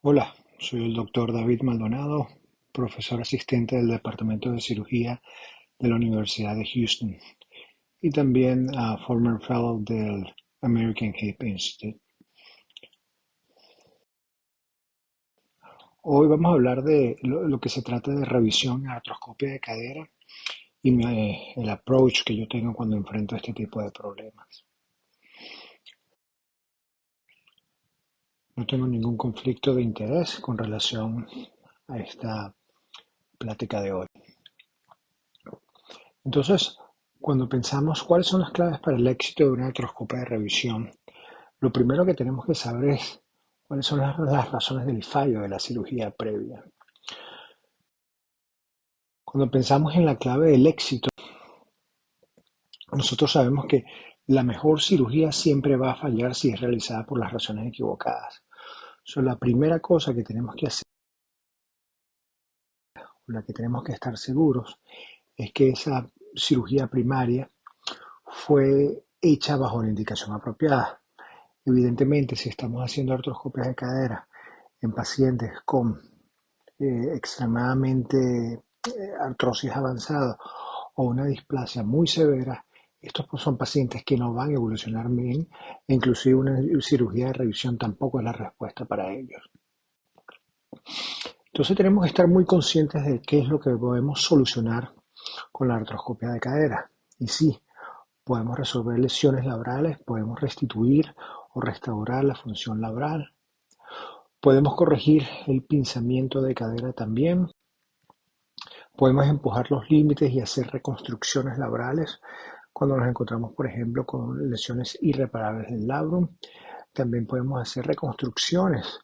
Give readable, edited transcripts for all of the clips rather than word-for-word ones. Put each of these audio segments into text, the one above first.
Hola, soy el doctor David Maldonado, profesor asistente del Departamento de Cirugía de la Universidad de Houston y también former fellow del American Hip Institute. Hoy vamos a hablar de lo que se trata de revisión en artroscopia de cadera y el approach que yo tengo cuando enfrento este tipo de problemas. No tengo ningún conflicto de interés con relación a esta plática de hoy. Entonces, cuando pensamos cuáles son las claves para el éxito de una artroscopia de revisión, lo primero que tenemos que saber es cuáles son las razones del fallo de la cirugía previa. Cuando pensamos en la clave del éxito, nosotros sabemos que la mejor cirugía siempre va a fallar si es realizada por las razones equivocadas. La primera cosa que tenemos que hacer, la que tenemos que estar seguros, es que esa cirugía primaria fue hecha bajo la indicación apropiada. Evidentemente, si estamos haciendo artroscopias de cadera en pacientes con extremadamente artrosis avanzada o una displasia muy severa, estos son pacientes que no van a evolucionar bien e inclusive una cirugía de revisión tampoco es la respuesta para ellos. Entonces tenemos que estar muy conscientes de qué es lo que podemos solucionar con la artroscopia de cadera. Y sí, podemos resolver lesiones labrales, podemos restituir o restaurar la función labral, podemos corregir el pinzamiento de cadera también. Podemos empujar los límites y hacer reconstrucciones labrales cuando nos encontramos, por ejemplo, con lesiones irreparables del labrum. También podemos hacer reconstrucciones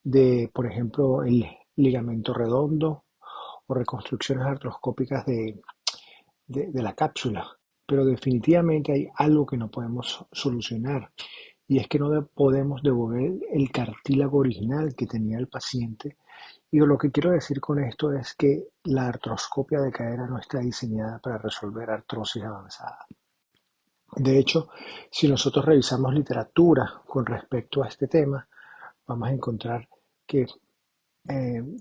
de, por ejemplo, el ligamento redondo o reconstrucciones artroscópicas de la cápsula. Pero definitivamente hay algo que no podemos solucionar y es que no podemos devolver el cartílago original que tenía el paciente. Y lo que quiero decir con esto es que la artroscopia de cadera no está diseñada para resolver artrosis avanzada. De hecho, si nosotros revisamos literatura con respecto a este tema, vamos a encontrar que,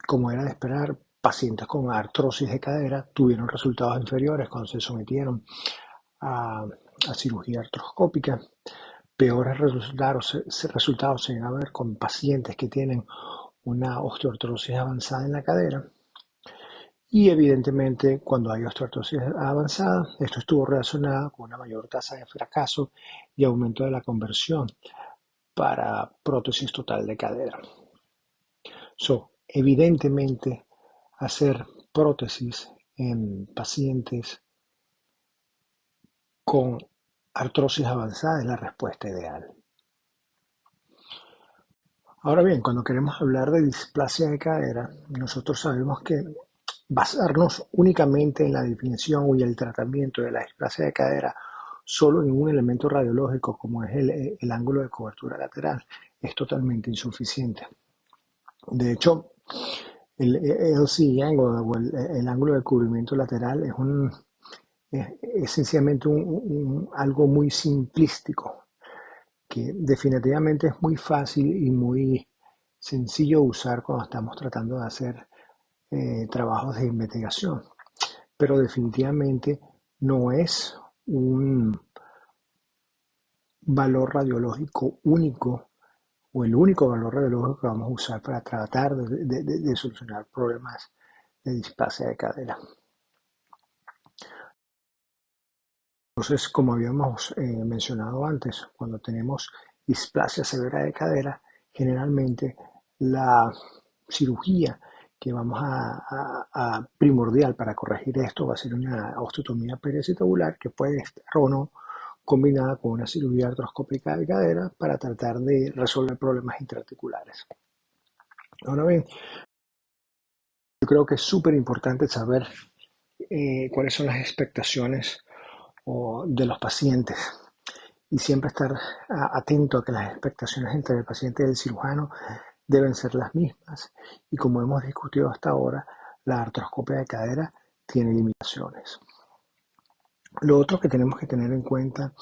como era de esperar, pacientes con artrosis de cadera tuvieron resultados inferiores cuando se sometieron a cirugía artroscópica. Peores resultados se van a ver con pacientes que tienen una osteoartrosis avanzada en la cadera. Y evidentemente, cuando hay osteoartrosis avanzada, esto estuvo relacionado con una mayor tasa de fracaso y aumento de la conversión para prótesis total de cadera. Evidentemente, hacer prótesis en pacientes con artrosis avanzada es la respuesta ideal. Ahora bien, cuando queremos hablar de displasia de cadera, nosotros sabemos que basarnos únicamente en la definición y el tratamiento de la displasia de cadera solo en un elemento radiológico como es el ángulo de cobertura lateral es totalmente insuficiente. De hecho, el LC angle o el ángulo de cubrimiento lateral es sencillamente algo muy simplístico que definitivamente es muy fácil y muy sencillo usar cuando estamos tratando de hacer trabajos de investigación, pero definitivamente no es un valor radiológico único o el único valor radiológico que vamos a usar para tratar de solucionar problemas de displasia de cadera. Entonces, como habíamos mencionado antes, cuando tenemos displasia severa de cadera, generalmente la cirugía que vamos a primordial para corregir esto va a ser una osteotomía periacetabular que puede estar o no combinada con una cirugía artroscópica de cadera para tratar de resolver problemas intraarticulares. Ahora bien, yo creo que es súper importante saber cuáles son las expectaciones de los pacientes y siempre estar atento a que las expectaciones entre el paciente y el cirujano deben ser las mismas. Y como hemos discutido hasta ahora, la artroscopia de cadera tiene limitaciones. Lo otro que tenemos que tener en cuenta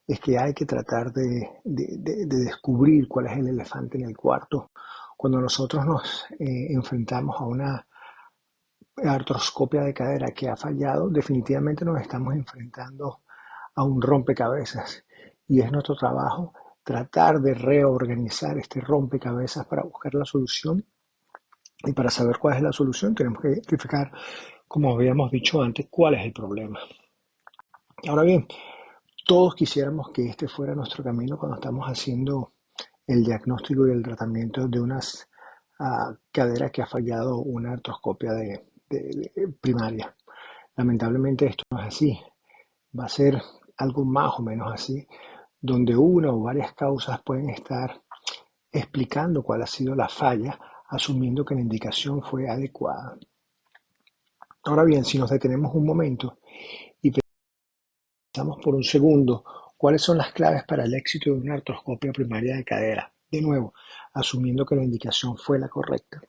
es que hay que tratar de descubrir cuál es el elefante en el cuarto Cuando nosotros nos enfrentamos a una artroscopia de cadera que ha fallado, definitivamente nos estamos enfrentando a un rompecabezas y es nuestro trabajo tratar de reorganizar este rompecabezas para buscar la solución. Y para saber cuál es la solución tenemos que identificar, como habíamos dicho antes, cuál es el problema. Ahora bien, todos quisiéramos que este fuera nuestro camino cuando estamos haciendo el diagnóstico y el tratamiento de unas cadera que ha fallado una artroscopia de primaria. Lamentablemente esto no es así. Va a ser algo más o menos así, donde una o varias causas pueden estar explicando cuál ha sido la falla, asumiendo que la indicación fue adecuada. Ahora bien, si nos detenemos un momento y pensamos por un segundo cuáles son las claves para el éxito de una artroscopia primaria de cadera, de nuevo, asumiendo que la indicación fue la correcta.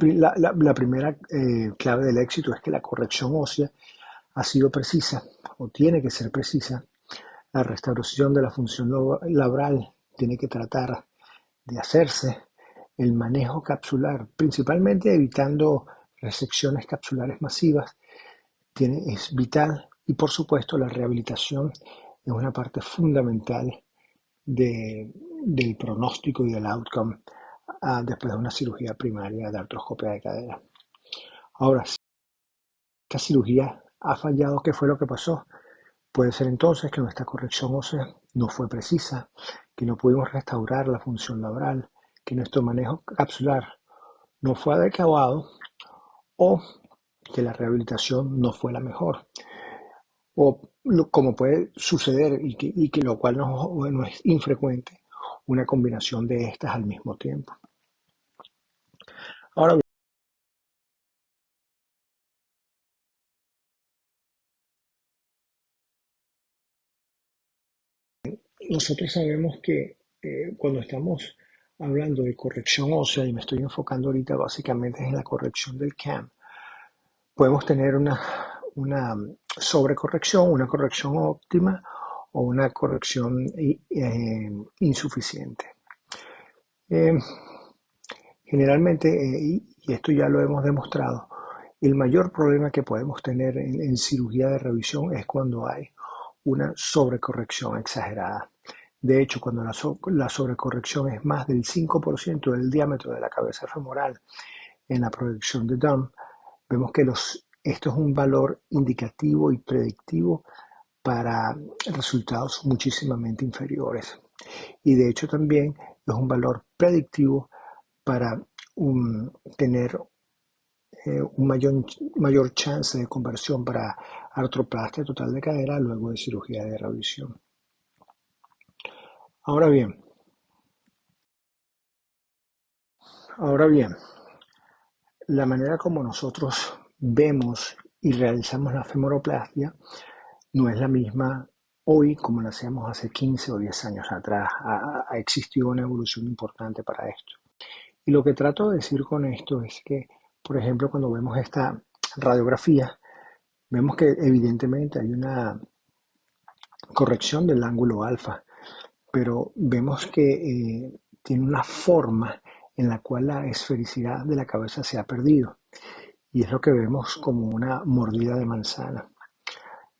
La primera clave del éxito es que la corrección ósea ha sido precisa o tiene que ser precisa. La restauración de la función labral tiene que tratar de hacerse. El manejo capsular, principalmente evitando resecciones capsulares masivas, es vital. Y por supuesto la rehabilitación es una parte fundamental del pronóstico y del outcome después de una cirugía primaria de artroscopia de cadera. Ahora, si esta cirugía ha fallado, ¿qué fue lo que pasó? Puede ser entonces que nuestra corrección ósea no fue precisa, que no pudimos restaurar la función labral, que nuestro manejo capsular no fue adecuado o que la rehabilitación no fue la mejor. O como puede suceder y que lo cual no es infrecuente, una combinación de estas al mismo tiempo. Ahora nosotros sabemos que cuando estamos hablando de corrección ósea, y me estoy enfocando ahorita básicamente en la corrección del CAM, podemos tener una sobrecorrección, una corrección óptima o una corrección insuficiente. Eh, Generalmente, y esto ya lo hemos demostrado, el mayor problema que podemos tener en cirugía de revisión es cuando hay una sobrecorrección exagerada. De hecho, cuando la sobrecorrección es más del 5% del diámetro de la cabeza femoral en la proyección de Dunn, vemos que esto es un valor indicativo y predictivo para resultados muchísimamente inferiores. Y de hecho también es un valor predictivo para tener un mayor chance de conversión para artroplastia total de cadera luego de cirugía de revisión. Ahora bien, ahora bien, la manera como nosotros vemos y realizamos la femoroplastia no es la misma hoy como la hacíamos hace 15 o 10 años atrás. Ha existido una evolución importante para esto. Y lo que trato de decir con esto es que, por ejemplo, cuando vemos esta radiografía, vemos que evidentemente hay una corrección del ángulo alfa, pero vemos que tiene una forma en la cual la esfericidad de la cabeza se ha perdido. Y es lo que vemos como una mordida de manzana.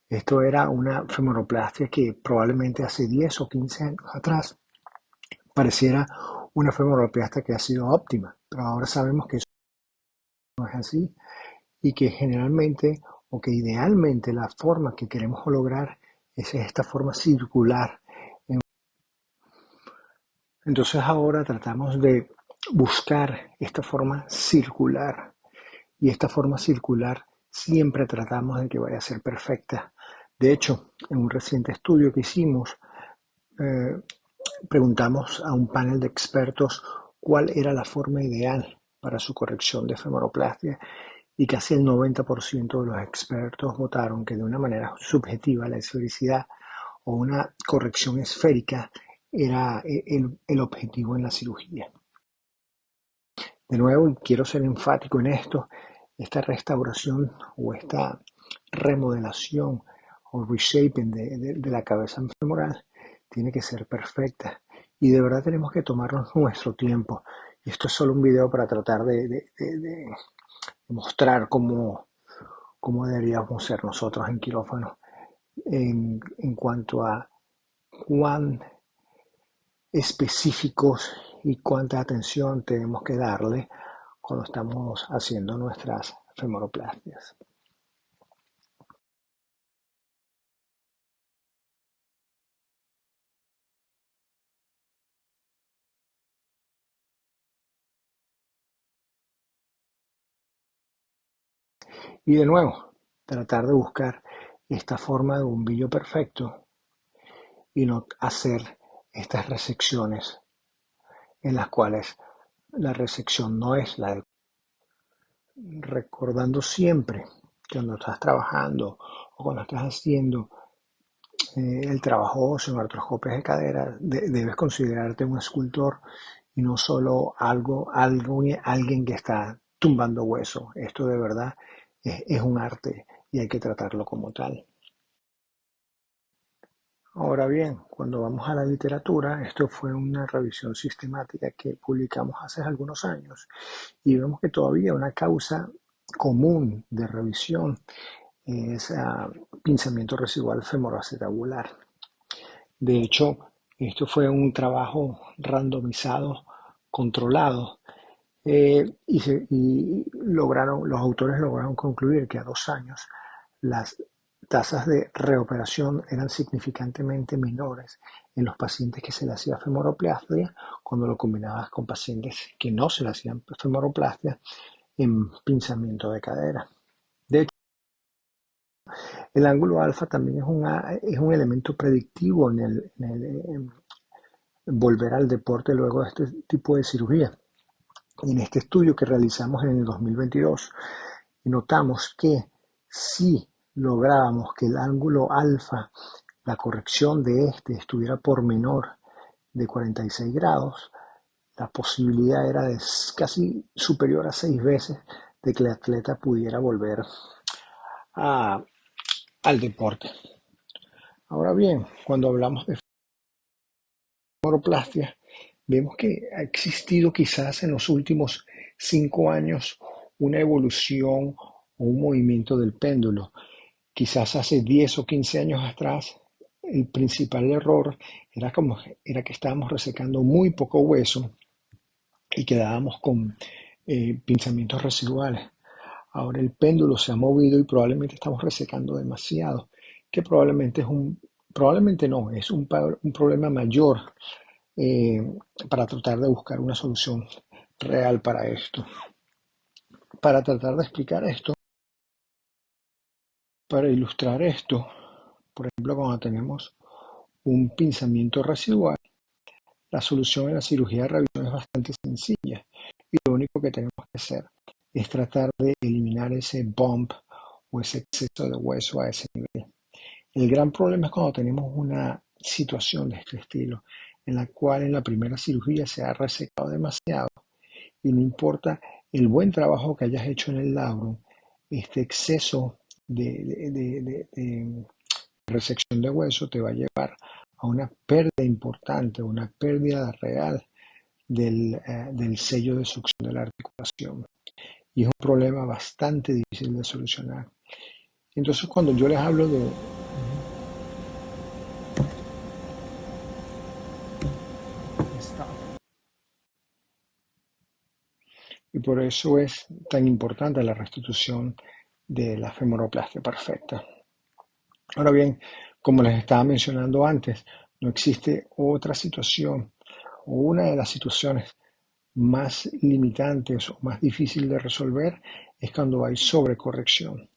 Esto era una femoroplastia que probablemente hace 10 o 15 años atrás pareciera una femoroplastia que ha sido óptima, pero ahora sabemos que eso no es así y que generalmente o que idealmente la forma que queremos lograr es esta forma circular. Entonces ahora tratamos de buscar esta forma circular y esta forma circular siempre tratamos de que vaya a ser perfecta. De hecho, en un reciente estudio que hicimos, eh, preguntamos a un panel de expertos cuál era la forma ideal para su corrección de femoroplastia y casi el 90% de los expertos votaron que de una manera subjetiva la esfericidad o una corrección esférica era el objetivo en la cirugía. De nuevo, y quiero ser enfático en esto, esta restauración o esta remodelación o reshaping de la cabeza femoral tiene que ser perfecta y de verdad tenemos que tomarnos nuestro tiempo. Esto es solo un video para tratar de mostrar cómo deberíamos ser nosotros en quirófano en cuanto a cuán específicos y cuánta atención tenemos que darle cuando estamos haciendo nuestras femoroplasties. Y de nuevo, tratar de buscar esta forma de bombillo perfecto y no hacer estas resecciones en las cuales la resección no es la de... Recordando siempre que cuando estás trabajando o cuando estás haciendo el trabajo óseo en artroscopias de cadera, debes considerarte un escultor y no solo alguien que está tumbando hueso. Esto de verdad es un arte y hay que tratarlo como tal. Ahora bien, cuando vamos a la literatura, esto fue una revisión sistemática que publicamos hace algunos años y vemos que todavía una causa común de revisión es pinzamiento residual femoroacetabular. De hecho, esto fue un trabajo randomizado, controlado, los autores lograron concluir que a 2 años las tasas de reoperación eran significantemente menores en los pacientes que se le hacía femoroplastia cuando lo combinabas con pacientes que no se le hacían femoroplastia en pinzamiento de cadera. De hecho, el ángulo alfa también es un elemento predictivo en volver al deporte luego de este tipo de cirugía. En este estudio que realizamos en el 2022, notamos que si lográbamos que el ángulo alfa, la corrección de este estuviera por menor de 46 grados, la posibilidad era de casi superior a 6 veces de que el atleta pudiera volver a, al deporte. Ahora bien, cuando hablamos de femoroplastia, vemos que ha existido quizás en los últimos 5 años una evolución o un movimiento del péndulo. Quizás hace 10 o 15 años atrás, el principal error era que estábamos resecando muy poco hueso y quedábamos con pinzamientos residuales. Ahora el péndulo se ha movido y probablemente estamos resecando demasiado, que probablemente no, es un problema mayor eh, para tratar de buscar una solución real para esto. Para tratar de explicar esto, para ilustrar esto, por ejemplo, cuando tenemos un pinzamiento residual, la solución en la cirugía de revisión es bastante sencilla y lo único que tenemos que hacer es tratar de eliminar ese bump o ese exceso de hueso a ese nivel. El gran problema es cuando tenemos una situación de este estilo, en la cual en la primera cirugía se ha resecado demasiado y no importa el buen trabajo que hayas hecho en el labrum, este exceso de resección de hueso te va a llevar a una pérdida importante, una pérdida real del sello de succión de la articulación. Y es un problema bastante difícil de solucionar. Entonces, cuando yo les hablo de... Y por eso es tan importante la restitución de la femoroplastia perfecta. Ahora bien, como les estaba mencionando antes, no existe otra situación o una de las situaciones más limitantes o más difícil de resolver es cuando hay sobrecorrección.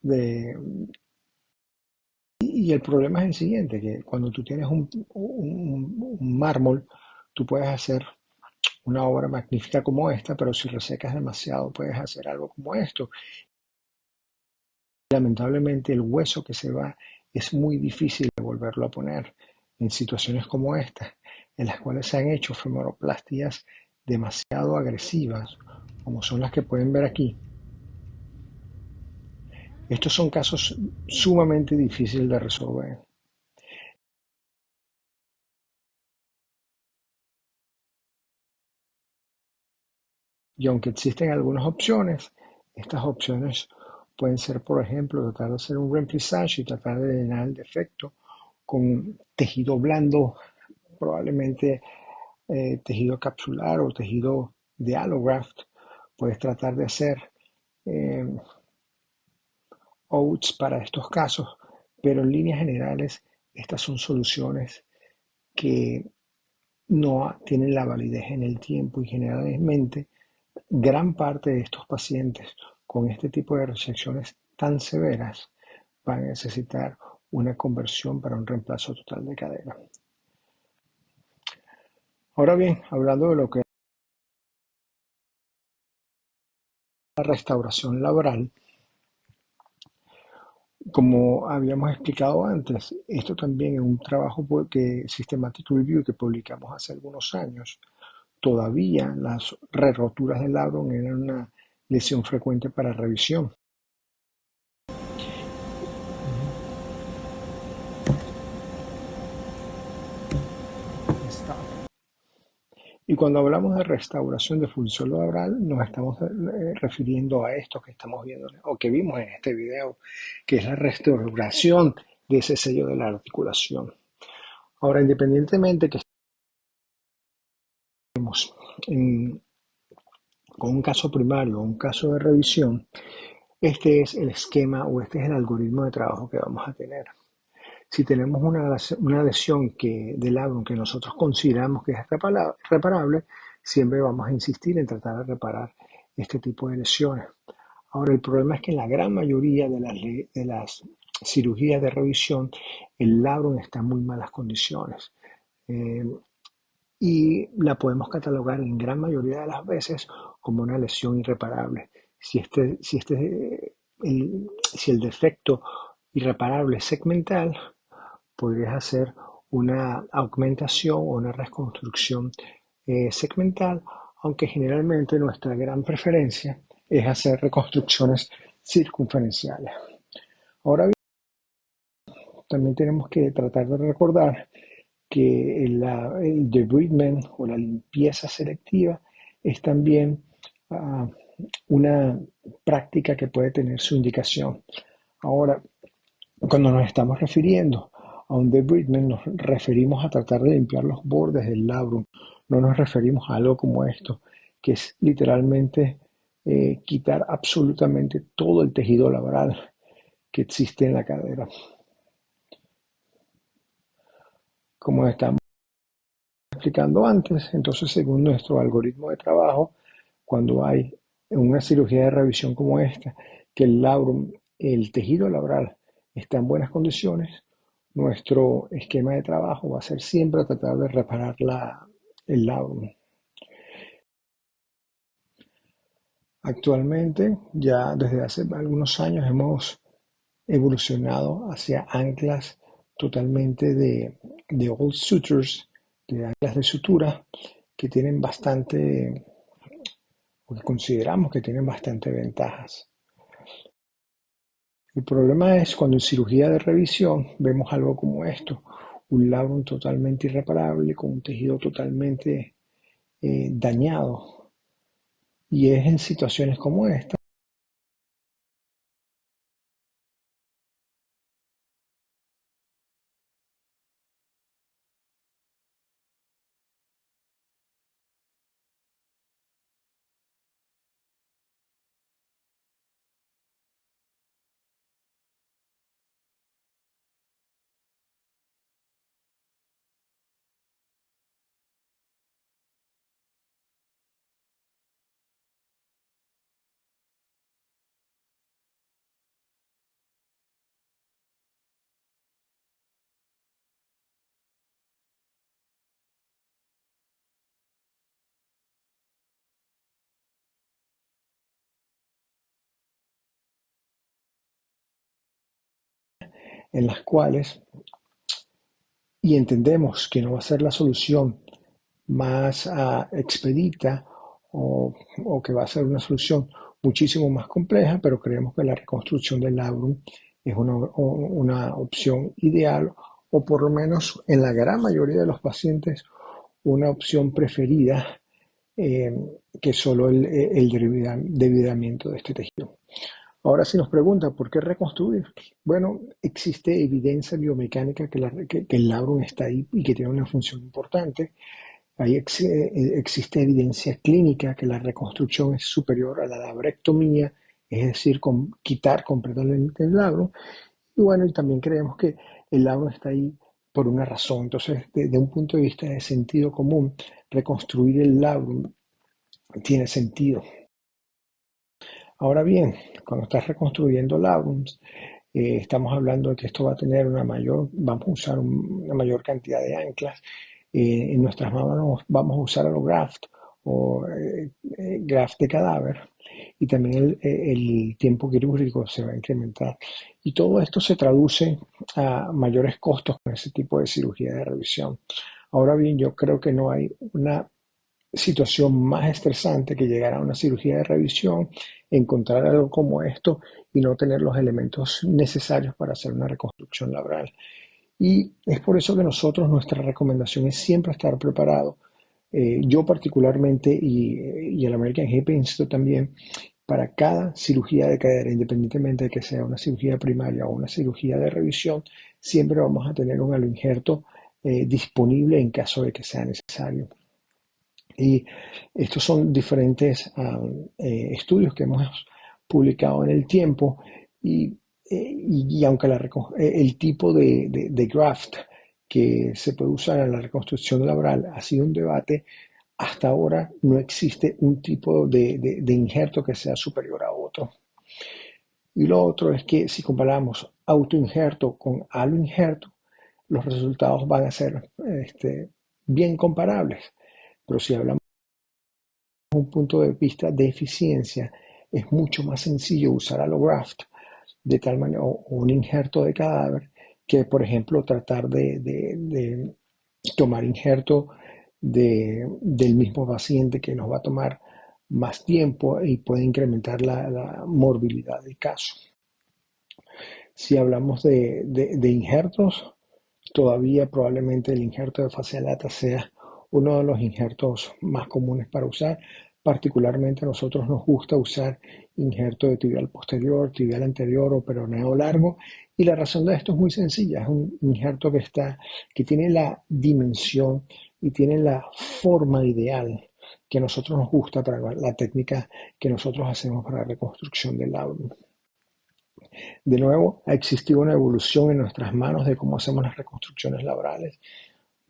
De, y el problema es el siguiente, que cuando tú tienes un mármol, tú puedes hacer una obra magnífica como esta, pero si resecas demasiado puedes hacer algo como esto. Lamentablemente el hueso que se va es muy difícil de volverlo a poner en situaciones como esta, en las cuales se han hecho femoroplastías demasiado agresivas, como son las que pueden ver aquí. Estos son casos sumamente difíciles de resolver. Y aunque existen algunas opciones, estas opciones pueden ser, por ejemplo, tratar de hacer un remplissage y tratar de llenar el defecto con tejido blando, probablemente tejido capsular o tejido de allograft. Puedes tratar de hacer eh, OATS para estos casos, pero en líneas generales estas son soluciones que no tienen la validez en el tiempo y generalmente gran parte de estos pacientes con este tipo de resecciones tan severas van a necesitar una conversión para un reemplazo total de cadera. Ahora bien, hablando de lo que es la restauración laboral, como habíamos explicado antes, esto también es un trabajo que Systematic Review que publicamos hace algunos años. Todavía las re-roturas del labrum eran una lesión frecuente para revisión. Y cuando hablamos de restauración de función laboral, nos estamos refiriendo a esto que estamos viendo o que vimos en este video, que es la restauración de ese sello de la articulación. Ahora, independientemente que estemos con un caso primario o un caso de revisión, este es el esquema o este es el algoritmo de trabajo que vamos a tener. Si tenemos una lesión del labrum que nosotros consideramos que es reparable, siempre vamos a insistir en tratar de reparar este tipo de lesiones. Ahora, el problema es que en la gran mayoría de las cirugías de revisión, el labrum está en muy malas condiciones. Y la podemos catalogar en gran mayoría de las veces como una lesión irreparable. Si el defecto irreparable es segmental, podrías hacer una augmentación o una reconstrucción segmental, aunque generalmente nuestra gran preferencia es hacer reconstrucciones circunferenciales. Ahora bien, también tenemos que tratar de recordar que el debridement o la limpieza selectiva es también una práctica que puede tener su indicación. Ahora, cuando nos estamos refiriendo a un debridement, nos referimos a tratar de limpiar los bordes del labrum. No nos referimos a algo como esto, que es literalmente quitar absolutamente todo el tejido labral que existe en la cadera. Como estamos explicando antes, entonces según nuestro algoritmo de trabajo, cuando hay una cirugía de revisión como esta, que el labrum, el tejido labral está en buenas condiciones, nuestro esquema de trabajo va a ser siempre tratar de reparar el labrum. Actualmente, ya desde hace algunos años hemos evolucionado hacia anclas totalmente de old sutures, de anclas de sutura, que tienen bastante, o que consideramos que tienen bastante ventajas. El problema es cuando en cirugía de revisión vemos algo como esto, un labrum totalmente irreparable con un tejido totalmente dañado. Y es en situaciones como esta en las cuales, y entendemos que no va a ser la solución más expedita o que va a ser una solución muchísimo más compleja, pero creemos que la reconstrucción del labrum es una opción ideal o por lo menos en la gran mayoría de los pacientes una opción preferida eh, que solo el debridamiento de este tejido. Ahora, si nos pregunta por qué reconstruir, bueno, existe evidencia biomecánica que el labrum está ahí y que tiene una función importante. Existe evidencia clínica que la reconstrucción es superior a la labrectomía, es decir, quitar completamente el labrum. Y bueno, y también creemos que el labrum está ahí por una razón. Entonces, desde un punto de vista de sentido común, reconstruir el labrum tiene sentido. Ahora bien, cuando estás reconstruyendo labrums, estamos hablando de que esto va a tener vamos a usar una mayor cantidad de anclas. En nuestras manos vamos a usar allograft o graft de cadáver, y también el tiempo quirúrgico se va a incrementar. Y todo esto se traduce a mayores costos con ese tipo de cirugía de revisión. Ahora bien, yo creo que no hay una situación más estresante que llegar a una cirugía de revisión, encontrar algo como esto y no tener los elementos necesarios para hacer una reconstrucción labral. Y es por eso que nuestra recomendación es siempre estar preparado. Yo particularmente y el American Hip Institute también, para cada cirugía de cadera, independientemente de que sea una cirugía primaria o una cirugía de revisión, siempre vamos a tener un aloinjerto disponible en caso de que sea necesario. Y estos son diferentes estudios que hemos publicado en el tiempo, y aunque el tipo de graft que se puede usar en la reconstrucción laboral ha sido un debate, hasta ahora no existe un tipo de injerto que sea superior a otro. Y lo otro es que si comparamos autoinjerto con aloinjerto, los resultados van a ser bien comparables. Pero si hablamos un punto de vista de eficiencia, es mucho más sencillo usar allograft de tal manera, o un injerto de cadáver, que por ejemplo tratar de tomar injerto del mismo paciente, que nos va a tomar más tiempo y puede incrementar la morbilidad del caso. Si hablamos de injertos, todavía probablemente el injerto de fascia lata sea uno de los injertos más comunes para usar. Particularmente a nosotros nos gusta usar injerto de tibial posterior, tibial anterior o peroneo largo. Y la razón de esto es muy sencilla. Es un injerto que tiene la dimensión y tiene la forma ideal que a nosotros nos gusta para la técnica que nosotros hacemos para la reconstrucción del labrum. De nuevo, ha existido una evolución en nuestras manos de cómo hacemos las reconstrucciones laborales.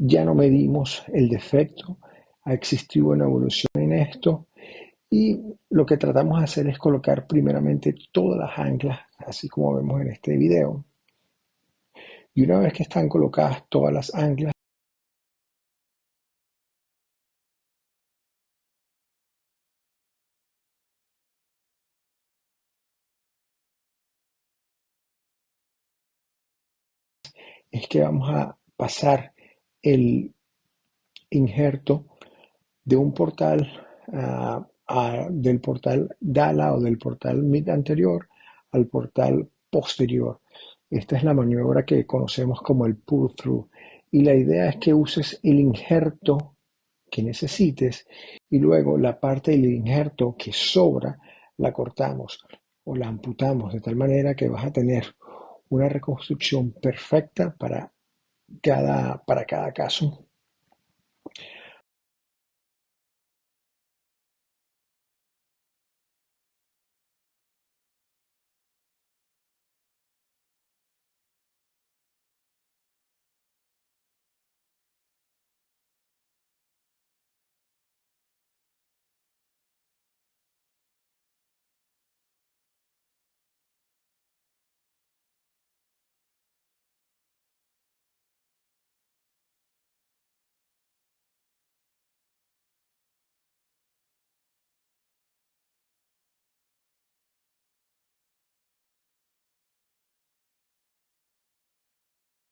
Ya no medimos el defecto, ha existido una evolución en esto, y lo que tratamos de hacer es colocar primeramente todas las anclas, así como vemos en este video. Y una vez que están colocadas todas las anclas, es que vamos a pasar el injerto de un portal del portal DALA o del portal mid anterior al portal posterior. Esta es la maniobra que conocemos como el pull through, y la idea es que uses el injerto que necesites y luego la parte del injerto que sobra la cortamos o la amputamos, de tal manera que vas a tener una reconstrucción perfecta para cada caso.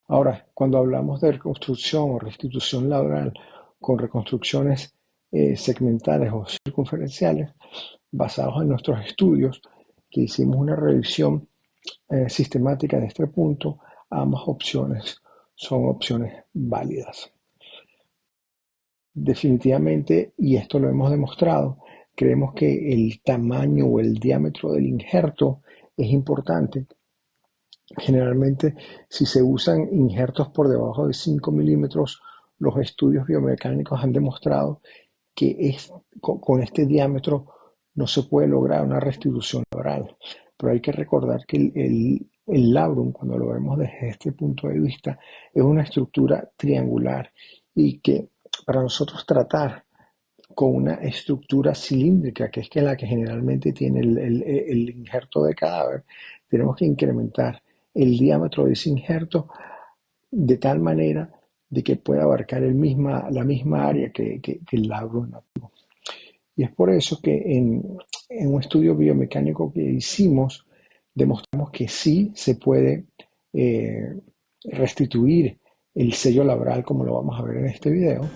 Ahora, cuando hablamos de reconstrucción o restitución laboral con reconstrucciones segmentales o circunferenciales, basados en nuestros estudios, que hicimos una revisión sistemática de este punto, ambas opciones son opciones válidas. Definitivamente, y esto lo hemos demostrado, creemos que el tamaño o el diámetro del injerto es importante. Generalmente, si se usan injertos por debajo de 5 milímetros, los estudios biomecánicos han demostrado que con este diámetro no se puede lograr una restitución laboral. Pero hay que recordar que el labrum, cuando lo vemos desde este punto de vista, es una estructura triangular y que para nosotros tratar con una estructura cilíndrica, que es que la que generalmente tiene el injerto de cadáver, tenemos que incrementar el diámetro de ese injerto de tal manera de que pueda abarcar la misma área que el labrum. Y es por eso que en un estudio biomecánico que hicimos, demostramos que sí se puede eh, restituir el sello labral como lo vamos a ver en este video.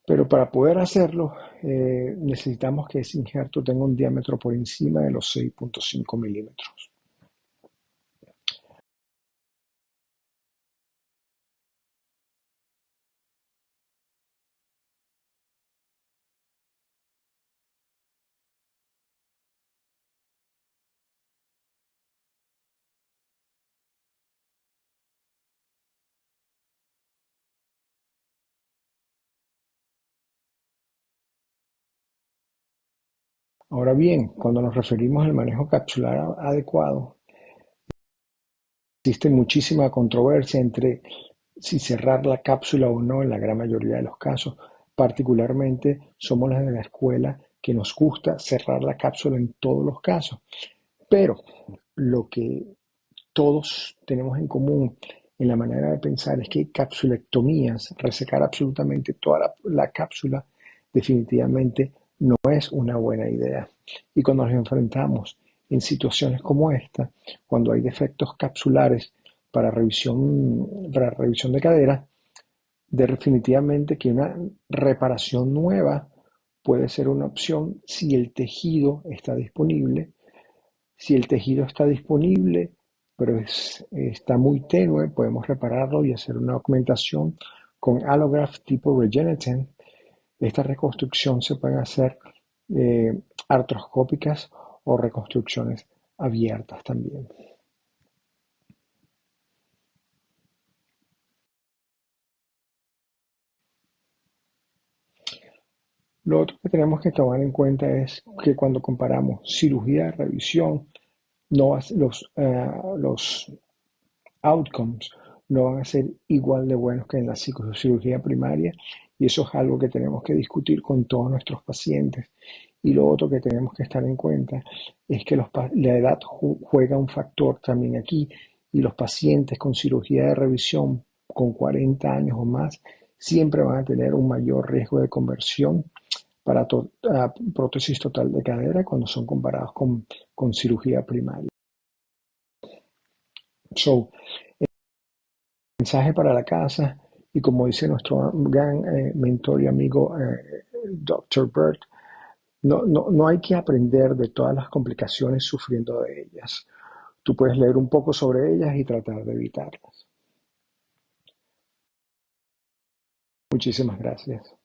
Pero para poder hacerlo, necesitamos que ese injerto tenga un diámetro por encima de los 6.5 milímetros. Ahora bien, cuando nos referimos al manejo capsular adecuado, existe muchísima controversia entre si cerrar la cápsula o no en la gran mayoría de los casos. Particularmente somos las de la escuela que nos gusta cerrar la cápsula en todos los casos. Pero lo que todos tenemos en común en la manera de pensar es que capsulectomías, resecar absolutamente toda la cápsula, definitivamente no es una buena idea. Y cuando nos enfrentamos en situaciones como esta, cuando hay defectos capsulares para revisión de cadera, definitivamente que una reparación nueva puede ser una opción si el tejido está disponible. Si el tejido está disponible, pero está muy tenue, podemos repararlo y hacer una augmentación con allograft tipo Regeneten. Esta reconstrucción se pueden hacer artroscópicas o reconstrucciones abiertas también. Lo otro que tenemos que tomar en cuenta es que cuando comparamos cirugía de revisión, no los outcomes no van a ser igual de buenos que en la cirugía primaria, y eso es algo que tenemos que discutir con todos nuestros pacientes. Y lo otro que tenemos que estar en cuenta es que la edad juega un factor también aquí, y los pacientes con cirugía de revisión con 40 años o más siempre van a tener un mayor riesgo de conversión para prótesis total de cadera cuando son comparados con cirugía primaria. So, mensaje para la casa, y como dice nuestro gran mentor y amigo Dr. Bert, no hay que aprender de todas las complicaciones sufriendo de ellas. Tú puedes leer un poco sobre ellas y tratar de evitarlas. Muchísimas gracias.